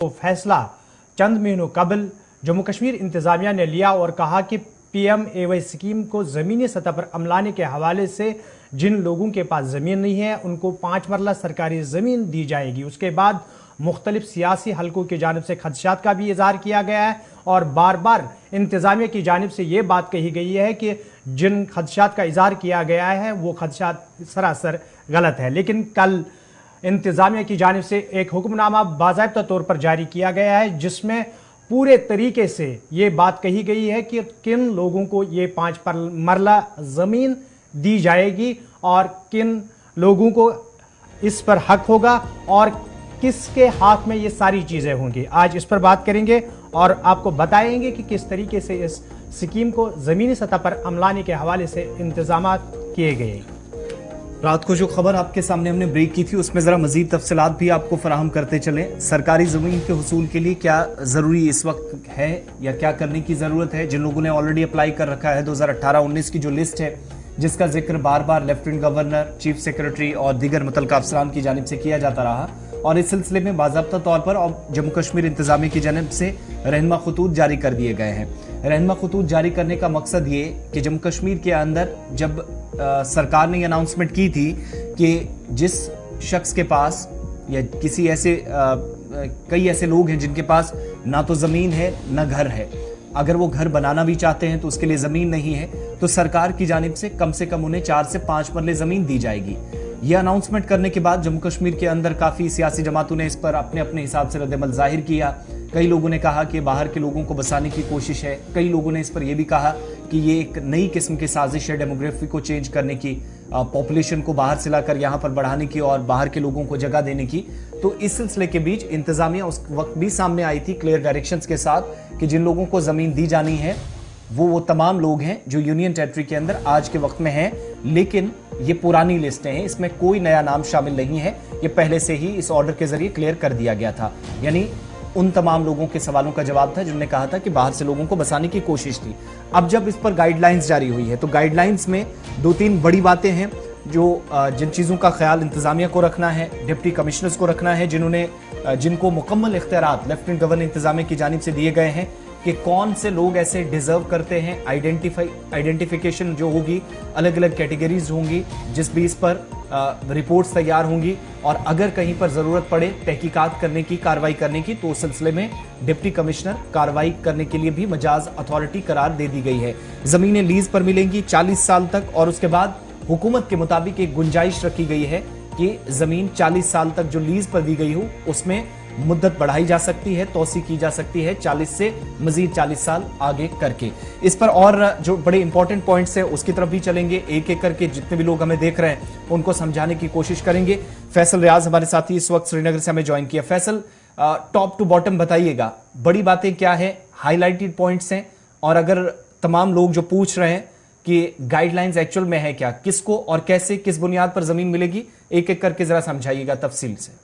फैसला चंद महीनों कबल जम्मू कश्मीर इंतजामिया ने लिया और कहा कि PMAY स्कीम को ज़मीनी सतह पर अमलाने के हवाले से जिन लोगों के पास ज़मीन नहीं है उनको 5 मरला सरकारी ज़मीन दी जाएगी। उसके बाद मुख्तलिफ सियासी हलकों की जानिब से खदशात का भी इजहार किया गया है और बार बार इंतजामिया की जानिब से ये बात कही गई है कि जिन खदशात का इजहार किया गया है वो खदशात सरासर गलत है। लेकिन कल इंतजामिया की जानिब से एक हुक्मनामा बाज़ाब्ता तौर पर जारी किया गया है जिसमें पूरे तरीके से ये बात कही गई है कि किन लोगों को ये 5 मरला ज़मीन दी जाएगी और किन लोगों को इस पर हक होगा और किसके हाथ में ये सारी चीज़ें होंगी। आज इस पर बात करेंगे और आपको बताएंगे कि किस तरीके से इस स्कीम को ज़मीनी सतह पर अमलाने के हवाले से इंतजाम किए गए। रात को जो खबर आपके सामने हमने ब्रेक की थी उसमें ज़रा मज़ीद तफसीलात भी आपको फराहम करते चले। सरकारी ज़मीन के हुसूल के लिए क्या ज़रूरी इस वक्त है या क्या करने की ज़रूरत है। जिन लोगों ने ऑलरेडी अप्लाई कर रखा है 2018-19 की जो लिस्ट है जिसका जिक्र बार बार लेफ्टिनेंट गवर्नर, चीफ सेक्रेटरी और दीगर मुतल्लिका अफसरान की जानिब से किया जाता रहा और इस सिलसिले में बाज़ाब्ता तौर पर और जम्मू कश्मीर इंतजामिया की जानिब से रहनुमा खतूत जारी कर दिए गए हैं। रहनुमा खतूत जारी करने का मकसद ये कि जम्मू कश्मीर के अंदर जब सरकार ने अनाउंसमेंट की थी कि जिस शख्स के पास या किसी ऐसे कई ऐसे लोग हैं जिनके पास ना तो ज़मीन है ना घर है, अगर वो घर बनाना भी चाहते हैं तो उसके लिए ज़मीन नहीं है तो सरकार की जानिब से कम उन्हें 4 से 5 मरले ज़मीन दी जाएगी। ये अनाउंसमेंट करने के बाद जम्मू कश्मीर के अंदर काफ़ी सियासी जमातों ने इस पर अपने अपने हिसाब से रद्द-ए-अमल जाहिर किया। कई लोगों ने कहा कि बाहर के लोगों को बसाने की कोशिश है, कई लोगों ने इस पर यह भी कहा कि ये एक नई किस्म की साजिश है डेमोग्राफी को चेंज करने की, पॉपुलेशन को बाहर से लाकर यहाँ पर बढ़ाने की और बाहर के लोगों को जगह देने की। तो इस सिलसिले के बीच इंतजामिया उस वक्त भी सामने आई थी क्लियर डायरेक्शंस के साथ कि जिन लोगों को ज़मीन दी जानी है वो तमाम लोग हैं जो यूनियन टेरिटरी के अंदर आज के वक्त में हैं, लेकिन ये पुरानी लिस्टें हैं, इसमें कोई नया नाम शामिल नहीं है। ये पहले से ही इस ऑर्डर के जरिए क्लियर कर दिया गया था। यानी उन तमाम लोगों के सवालों का जवाब था जिन्होंने कहा था कि बाहर से लोगों को बसाने की कोशिश थी। अब जब इस पर गाइडलाइंस जारी हुई है तो गाइडलाइंस में 2-3 बड़ी बातें हैं जो जिन चीज़ों का ख्याल इंतजामिया को रखना है, डिप्टी कमिश्नर्स को रखना है, जिनको मुकम्मल इख्तियारात लेफ्टिनेंट गवर्नर इंतजामिया की जानिब से दिए गए हैं कि कौन से लोग ऐसे डिजर्व करते हैं। आइडेंटिफिकेशन जो होगी, अलग अलग कैटेगरीज होंगी जिस बेस पर रिपोर्ट्स तैयार होंगी और अगर कहीं पर ज़रूरत पड़े तहकीकात करने की, कार्रवाई करने की, तो उस सिलसिले में डिप्टी कमिश्नर कार्रवाई करने के लिए भी मजाज अथॉरिटी करार दे दी गई है। ज़मीनें लीज पर मिलेंगी 40 साल तक और उसके बाद हुकूमत के मुताबिक एक गुंजाइश रखी गई है कि ज़मीन 40 साल तक जो लीज पर दी गई हो उसमें मुद्दत बढ़ाई जा सकती है, तौसी की जा सकती है 40 से मजीद 40 साल आगे करके। इस पर और जो बड़े इंपॉर्टेंट पॉइंट्स हैं उसकी तरफ भी चलेंगे, एक एक करके जितने भी लोग हमें देख रहे हैं उनको समझाने की कोशिश करेंगे। फैसल रियाज हमारे साथी इस वक्त श्रीनगर से हमें ज्वाइन किया। फैसल, टॉप टू बॉटम बताइएगा, बड़ी बातें क्या है, हाईलाइटेड पॉइंट्स हैं और अगर तमाम लोग जो पूछ रहे हैं कि गाइडलाइंस एक्चुअल में है क्या, किसको और कैसे किस बुनियाद पर जमीन मिलेगी, एक एक करके जरा समझाइएगा तफसील से।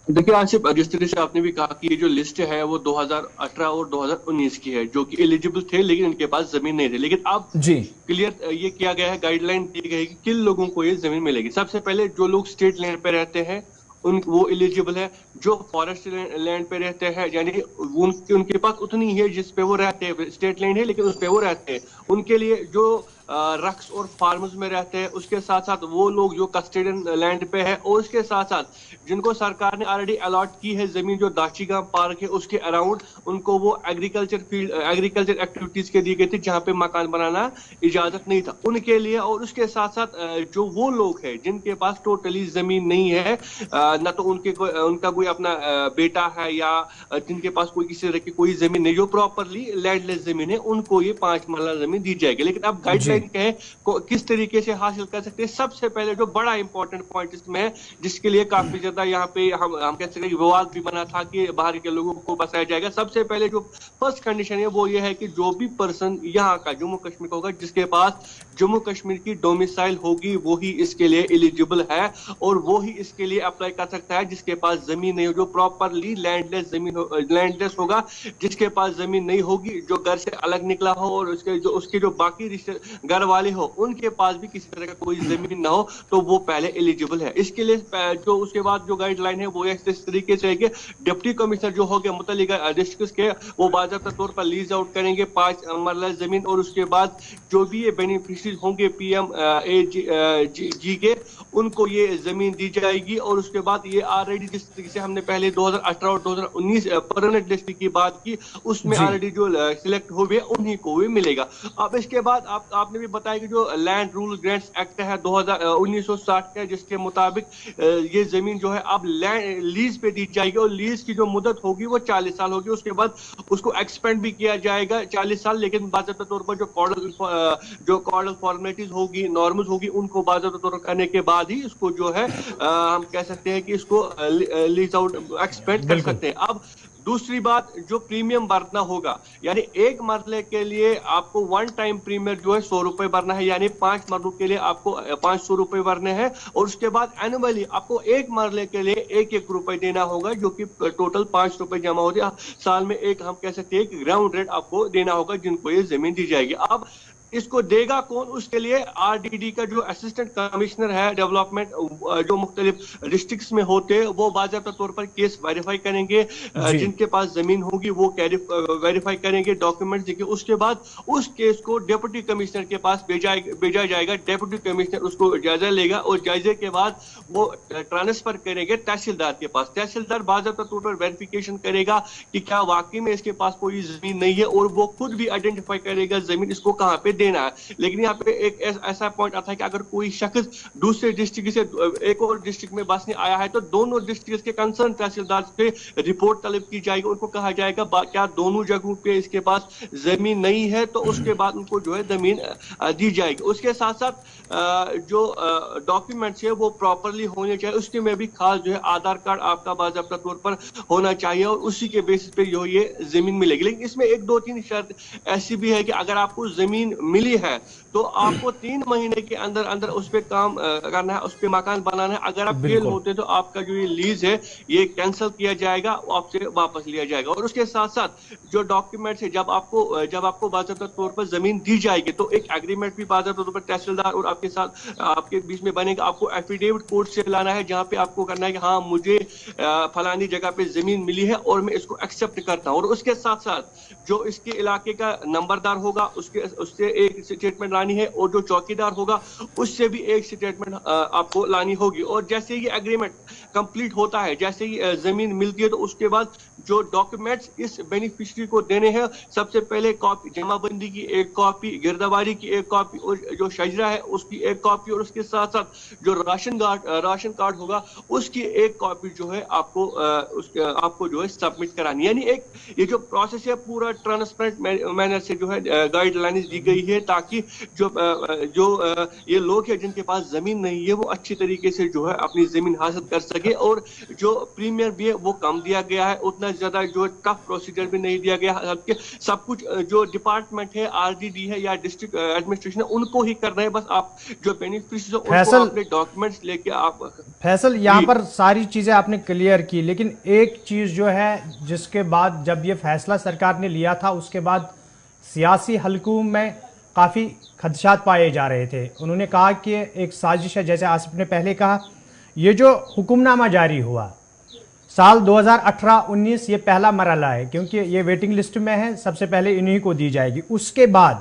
देखिए आसिफ, जिस तरह से आपने भी कहा कि ये जो लिस्ट है वो 2018 और 2019 की है जो कि एलिजिबल थे लेकिन इनके पास जमीन नहीं थी, लेकिन अब जी क्लियर ये किया गया है, गाइडलाइन दी गई है कि किन लोगों को ये जमीन मिलेगी। सबसे पहले जो लोग स्टेट लैंड पे रहते हैं वो एलिजिबल है, जो फॉरेस्ट लैंड पे रहते हैं यानी उनके पास उतनी है जिस पे वो रहते हैं, स्टेट लैंड है लेकिन उस पे वो रहते हैं, उनके लिए जो रक्स और फार्म्स में रहते हैं, उसके साथ साथ वो लोग जो कस्टोडियन लैंड पे है और उसके साथ साथ जिनको सरकार ने ऑलरेडी अलॉट की है जमीन जो दाशीगाम पार्क है उसके अराउंड, उनको वो एग्रीकल्चर एक्टिविटीज के दिए गए थे जहाँ पे मकान बनाना इजाजत नहीं था उनके लिए। और उसके साथ साथ जो वो लोग हैं जिनके पास टोटली जमीन नहीं है, ना तो उनका कोई अपना बेटा है या जिनके पास कोई किसी तरह की कोई जमीन नहीं, जो प्रॉपरली लैंडलेस जमीन है, उनको ये 5 मरला जमीन दी जाएगी। लेकिन अब गाइडलाइन कहें किस तरीके से हासिल कर सकते हैं, सबसे पहले जो बड़ा इंपॉर्टेंट पॉइंट इसमें है जिसके लिए काफी ज्यादा यहाँ पे हम कह सकते हैं विवाद भी बना था कि बाहर के लोगों को बसाया जाएगा। सबसे पहले जो फर्स्ट कंडीशन है वो ये है कि जो भी पर्सन यहाँ का जम्मू कश्मीर का होगा जिसके पास जम्मू कश्मीर की डोमिसाइल होगी वो ही इसके लिए एलिजिबल है और वो ही इसके लिए अप्लाई कर सकता है जिसके पास जमीन नहीं हो, जो प्रॉपरली लैंडलेस होगा, जिसके पास जमीन नहीं होगी, जो घर से अलग निकला हो और उसके जो बाकी گھر والے ہو ان کے پاس بھی کسی طرح کا کوئی زمین نہ ہو تو وہ پہلے ایلیجیبل ہے. اس کے لیے جو اس کے بعد جو گائیڈ لائن ہے وہ اس طریقے سے ہے کہ ڈپٹی کمشنر جو ہو گیا متعلقہ ڈسٹرکٹس کے وہ باضابطہ طور پر لیز آؤٹ کریں گے 5 مرلہ زمین, اور اس کے بعد جو بھی یہ بینیفیشریز ہوں گے پی ایم اے جی کے ان کو یہ زمین دی جائے گی. اور اس کے بعد یہ آلریڈی جس طریقے سے ہم نے پہلے 2018 اور 2019 پرماننٹ لسٹ کی بات کی اس میں آلریڈی جو سلیکٹ ہوئے انہی کو بھی ملے گا. اب اس کے بعد آپ نے بھی بتایا کہ جو لینڈ رول گرانٹس ایکٹ ہے 1960 کا جس کے مطابق یہ زمین جو ہے اب لیز پہ دی جائے گی, اور لیز کی جو مدت ہوگی وہ 40 سال ہوگی. اس کے بعد اس کو ایکسپینڈ بھی کیا جائے گا 40 سال, لیکن باضابطہ طور پر جو کارڈل فارمیلٹیز ہوگی نارمز ہوگی ان کو باضابطہ طور پر کرنے کے بعد ہی اس کو جو ہے ہم کہہ سکتے ہیں کہ اس کو لیز آؤٹ ایکسپینڈ کر سکتے ہیں. اب دوسری بات جو پریمیم بھرنا ہوگا, یعنی ایک مرلے کے لیے آپ کو ون ٹائم پریمیم جو ہے 100 روپے بھرنا ہے, یعنی 5 مرلوں کے لیے آپ کو 500 روپے بھرنے ہیں, اور اس کے بعد اینولی آپ کو ایک مرلے کے لیے 1 روپے دینا ہوگا جو کہ ٹوٹل 5 روپے جمع ہوتے ہیں. سال میں ایک ہم کہہ سکتے ہیں کہ گراؤنڈ ریٹ آپ کو دینا ہوگا جن کو یہ زمین دی جائے گی. اب اس کو دے گا کون؟ اس کے لیے آر ڈی ڈی کا جو اسسٹنٹ کمشنر ہے ڈیولپمنٹ جو مختلف ڈسٹرکٹس میں ہوتے وہ باضابطہ طور پر کیس ویریفائی کریں گے, جن کے پاس زمین ہوگی وہ ویریفائی کریں گے ڈاکیومنٹس دیکھیں. اس کے بعد اس کیس کو ڈپٹی کمشنر کے پاس بھیجا جائے گا. ڈپٹی کمشنر اس کو جائزہ لے گا اور جائزے کے بعد وہ ٹرانسفر کریں گے تحصیلدار کے پاس. تحصیلدار باضابطہ طور پر ویریفیکیشن کرے گا کہ کیا واقعی میں اس کے پاس کوئی زمین نہیں ہے, اور وہ خود بھی آئیڈینٹیفائی کرے گا زمین اس کو کہاں پہ دینا ہے. لیکن یہاں پہ ایک ایسا پوائنٹ آتا ہے کہ اگر کوئی شخص دوسرے ڈسٹرکٹ سے ایک اور ڈسٹرکٹ میں بسنے آیا ہے تو دونوں ڈسٹرکٹ کے کنسرن تحصیلدار سے رپورٹ طلب کی جائے گی. ان کو کہا جائے گا کیا دونوں جگہوں پہ اس کے پاس زمین نہیں ہے, تو اس کے بعد ان کو جو ہے زمین دی جائے گی. اس کے ساتھ ساتھ جو ڈاکیومنٹس ہے وہ پراپرلی ہونے چاہیے. اس کے میں بھی خاص جو ہے آدھار کارڈ آپ کا باضابطہ طور پر ہونا چاہیے, اور اسی کے بیسس پہ جو یہ زمین ملے گی. لیکن اس میں 1-2-3 شرط ایسی بھی ہے کہ اگر آپ کو زمین ملی ہے تو آپ کو 3 مہینے کے اندر اندر اس پہ کام کرنا ہے, اس پہ مکان بنانا ہے. اگر آپ فیل ہوتے تو آپ کا جو یہ لیز ہے یہ کینسل کیا جائے گا, آپ سے واپس لیا جائے گا. اور اس کے ساتھ ساتھ جو ڈاکیومنٹس ہے جب آپ کو باضابطہ طور پر زمین دی جائے گی تو ایک ایگریمنٹ بھی باضابطہ طور پر تحصیلدار اور آپ کے ساتھ آپ کے بیچ میں بنے گا. آپ کو ایفیڈیوٹ کورٹ سے لانا ہے جہاں پہ آپ کو کرنا ہے کہ ہاں مجھے فلانی جگہ پہ زمین ملی ہے اور میں اس کو ایکسپٹ کرتا ہوں. اور اس کے ساتھ ساتھ جو اس کے علاقے کا نمبردار ہوگا اس سے ایک اسٹیٹمنٹ لانی ہے, اور جو چوکیدار ہوگا اس سے بھی ایک اسٹیٹمنٹ آپ کو لانی ہوگی. اور جیسے یہ ایگریمنٹ کمپلیٹ ہوتا ہے, جیسے ہی زمین ملتی ہے تو اس کے بعد جو ڈاکیومنٹس اس بینیفیشری کو دینے ہیں سب سے پہلے کاپی جمع بندی کی ایک کاپی, گردواری کی ایک کاپی, اور جو شجرہ ہے اس کی ایک کاپی, اور اس کے ساتھ ساتھ جو راشن کارڈ ہوگا اس کی ایک کاپی جو ہے آپ کو جو ہے سبمٹ کرانی. یعنی ایک یہ جو پروسیس ہے پورا ٹرانسپیرنٹ مینر سے جو ہے گائیڈ لائنز دی گئی ہے تاکہ جو یہ لوگ ہیں جن کے پاس زمین نہیں ہے وہ اچھی طریقے سے جو ہے اپنی زمین حاصل کر سکے. اور جو پریمیم بھی ہے وہ کم دیا گیا ہے, اتنا زیادہ جو ٹف پروسیجر بھی نہیں دیا گیا. سب کچھ جو ڈپارٹمنٹ ہے آر ڈی ڈی ہے یا ڈسٹرکٹ ایڈمنسٹریشن ہے ان کو ہی کرنا ہے. بس آپ جو بینیفیشریز ہیں ان کو اپنے ڈاکیومنٹس لے کے آپ فیصل یہاں پر ساری چیزیں آپ نے کلیئر کی, لیکن ایک چیز جو ہے جس کے بعد جب یہ فیصلہ سرکار نے لیا تھا اس کے بعد سیاسی حلقوں میں کافی خدشات پائے جا رہے تھے. انہوں نے کہا کہ ایک سازش ہے, جیسے آصف نے پہلے کہا یہ جو حکم نامہ جاری ہوا سال 2018-19 یہ پہلا مرحلہ ہے کیونکہ یہ ویٹنگ لسٹ میں ہے, سب سے پہلے انہی کو دی جائے گی. اس کے بعد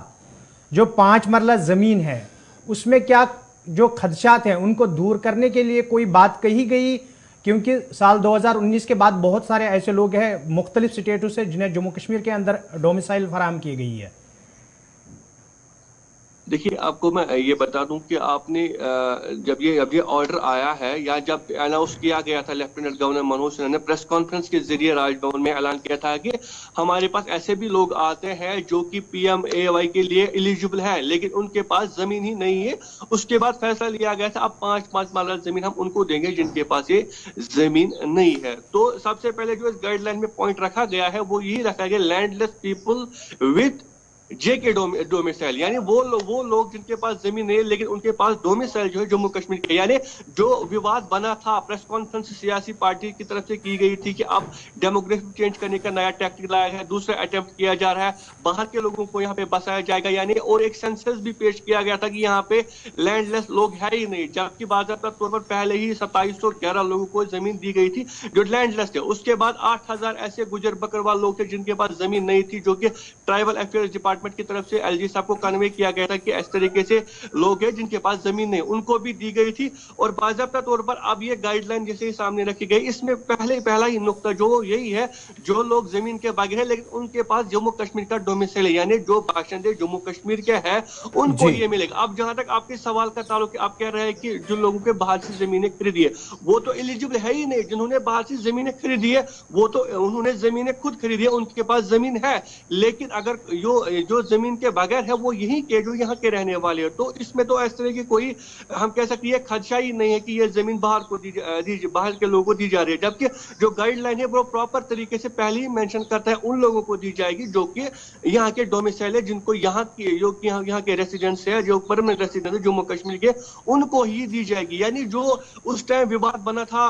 جو 5 مرلہ زمین ہے اس میں کیا جو خدشات ہیں ان کو دور کرنے کے لیے کوئی بات کہی گئی, کیونکہ سال 2019 کے بعد بہت سارے ایسے لوگ ہیں مختلف سٹیٹوں سے جنہیں جموں کشمیر کے اندر ڈومیسائل فراہم کی گئی ہے. دیکھیے آپ کو میں یہ بتا دوں کہ آپ نے جب یہ آرڈر آیا ہے یا جب اناؤنس کیا گیا تھا لیفٹیننٹ گورنر منوج سنہا نے پریس کانفرنس کے ذریعے راج بھون میں اعلان کیا تھا کہ ہمارے پاس ایسے بھی لوگ آتے ہیں جو کہ پی ایم اے وائی کے لیے ایلیجیبل ہے لیکن ان کے پاس زمین ہی نہیں ہے. اس کے بعد فیصلہ لیا گیا تھا اب 5 مرلہ زمین ہم ان کو دیں گے جن کے پاس یہ زمین نہیں ہے. تو سب سے پہلے جو اس گائیڈ لائن میں پوائنٹ رکھا گیا ہے وہ یہی رکھا گیا landless people with JK domicile, यानी वो लोग जिनके पास जमीन नहीं है लेकिन उनके पास डोमिसाइल जो है जम्मू कश्मीर के। यानी जो विवाद बना था, प्रेस कॉन्फ्रेंस सियासी पार्टी की तरफ से की गई थी कि अब डेमोग्राफिक चेंज करने का नया टैक्टिक लाया है, दूसरा अटेम्प्ट किया जा रहा है, बाहर के लोगों को यहाँ पे बसाया जाएगा, यानी और एक सेंसस भी पेश किया गया था कि यहाँ पे लैंडलेस लोग है ही नहीं, जबकि बाकायदा तौर पर पहले ही 2711 लोगों को जमीन दी गई थी जो लैंडलेस थे। उसके बाद 8000 ऐसे गुजर बकरवाल लोग थे जिनके पास जमीन नहीं थी, जो कि ट्राइबल अफेयर्स डिपार्टमेंट की तरफ से LG साहब को कन्वे किया गया था कि इस तरीके से लोग हैं जिनके पास जमीन नहीं, उनको भी दी गई थी। और बाकायदा तौर पर अब ये गाइडलाइन जैसे ही सामने रखी गई, इसमें पहला ही नुक्ता जो यही है, जो लोग जमीन के बगैर है लेकिन उनके पास जम्मू कश्मीर का डोमिसाइल है, यानी जो बाशिंदे जम्मू कश्मीर के हैं उनको ये मिलेगा। अब जहां तक आपके सवाल का ताल्लुक, आप कह रहे हैं कि जो लोगों के बाहर से जमीनें खरीदी है वो तो एलिजिबल है ही नहीं। जिन्होंने बाहर से जमीनें खरीदी है वो तो उन्होंने जमीनें खुद खरीदी है, उनके पास जमीन है, लेकिन अगर जो जमीन के बगैर है वो यही के जो यहाँ के रहने वाले हैं, तो इसमें तो इस तरह की कोई हम कह सकते हैं खदशा ही नहीं है कि ये जमीन बाहर के लोगों को दी जा रही है। जबकि जो गाइडलाइन है वो प्रॉपर तरीके से पहले ही मेंशन करता है उन लोगों को दी जाएगी जो कि यहाँ के डोमिसाइल है, जिनको यहाँ के रेसिडेंट्स है, जो परमानेंट रेसिडेंट है जम्मू कश्मीर के, उनको ही दी जाएगी। यानी जो उस टाइम विवाद बना था,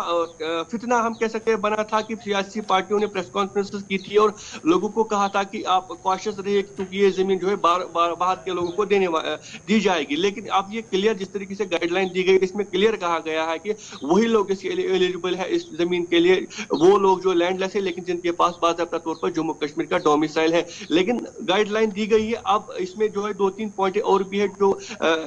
फितना हम कह सकते हैं बना था कि सियासी पार्टियों ने प्रेस कॉन्फ्रेंस की थी और लोगों को कहा था कि आप कॉशियस रहिए क्योंकि ये जमीन जो है बाहर के लोगों को दी जाएगी। लेकिन अब ये क्लियर जिस तरीके से गाइडलाइन दी गई, इसमें क्लियर कहा गया है कि वही लोग इसके एलिजिबल है इस जमीन के लिए, वो लोग जो लैंडलेस है लेकिन जिनके पास बाकायदा तौर पर जम्मू कश्मीर का डोमिसाइल है। लेकिन गाइडलाइन दी गई है, अब इसमें जो है 2-3 पॉइंट और भी है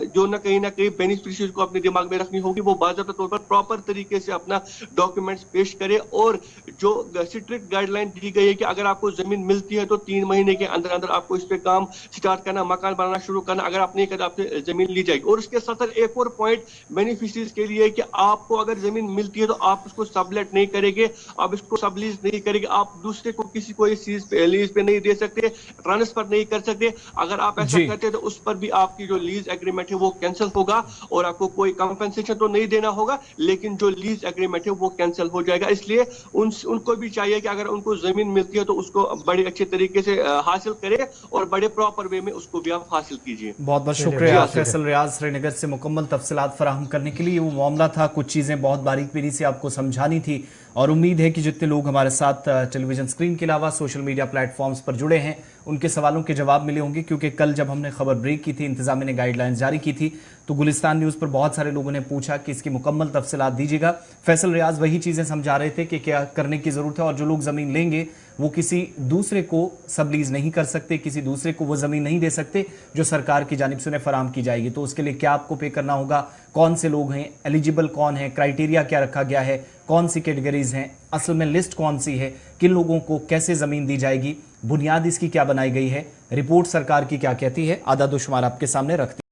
जो ना कहीं बेनिफिशियरीज को अपने दिमाग में रखनी होगी, वो बाकायदा तौर पर प्रॉपर तरीके से अपना डॉक्यूमेंट्स पेश करे। और जो स्ट्रिक्ट गाइडलाइन दी गई है कि अगर आपको जमीन मिलती है तो 3 महीने के अंदर अंदर आपको इस पे काम स्टार्ट करना, मकान बनाना शुरू करना, अगर आप नहीं करते आपसे जमीन ली जाएगी। और इसके साथ एक और पॉइंट बेनिफिशियरीज के लिए कि आपको अगर जमीन मिलती है तो आप उसको सबलेट नहीं करेंगे, आप इसको सबलीज नहीं करेंगे, आप दूसरे को किसी को इस चीज पे लीज पे नहीं दे सकते, ट्रांसफर नहीं कर सकते। अगर आप ऐसा करते तो उस पर भी आपकी जो लीज एग्रीमेंट है वो कैंसिल होगा और आपको कोई कंपनसेशन तो नहीं देना होगा, लेकिन जो लीज एग्रीमेंट है वो कैंसिल हो जाएगा। इसलिए उनको भी चाहिए कि अगर उनको जमीन मिलती है तो उसको बड़े अच्छे तरीके से हासिल करें और बड़े प्रॉपर वे में उसको भी आप हासिल कीजिए। बहुत बहुत शुक्रिया फैसल रियाज श्रीनगर से मुकम्मल तफसीलात फराहम करने के लिए। वो मामला था, कुछ चीज़ें बहुत बारीक बारीक से आपको समझानी थी और उम्मीद है कि जितने लोग हमारे साथ टेलीविजन स्क्रीन के अलावा सोशल मीडिया प्लेटफॉर्म्स पर जुड़े हैं उनके सवालों के जवाब मिले होंगे, क्योंकि कल जब हमने खबर ब्रेक की थी, इंतजामिया ने गाइडलाइंस जारी की थी, तो गुलिस्तान न्यूज़ पर बहुत सारे लोगों ने पूछा कि इसकी मुकम्मल तफसीलात दीजिएगा। फैसल रियाज वही चीज़ें समझा रहे थे कि क्या करने की ज़रूरत है, और जो लोग ज़मीन लेंगे वो किसी दूसरे को सबलीज नहीं कर सकते, किसी दूसरे को वो ज़मीन नहीं दे सकते जो सरकार की जानिब से उन्हें फराहम की जाएगी। तो उसके लिए क्या आपको पे करना होगा, कौन से लोग हैं एलिजिबल, कौन है, क्राइटेरिया क्या रखा गया है, कौन सी कैटेगरीज हैं, असल में लिस्ट कौन सी है, किन लोगों को कैसे ज़मीन दी जाएगी, बुनियाद इसकी क्या बनाई गई है, रिपोर्ट सरकार की क्या कहती है, आदाद शुमार आपके सामने रखती है।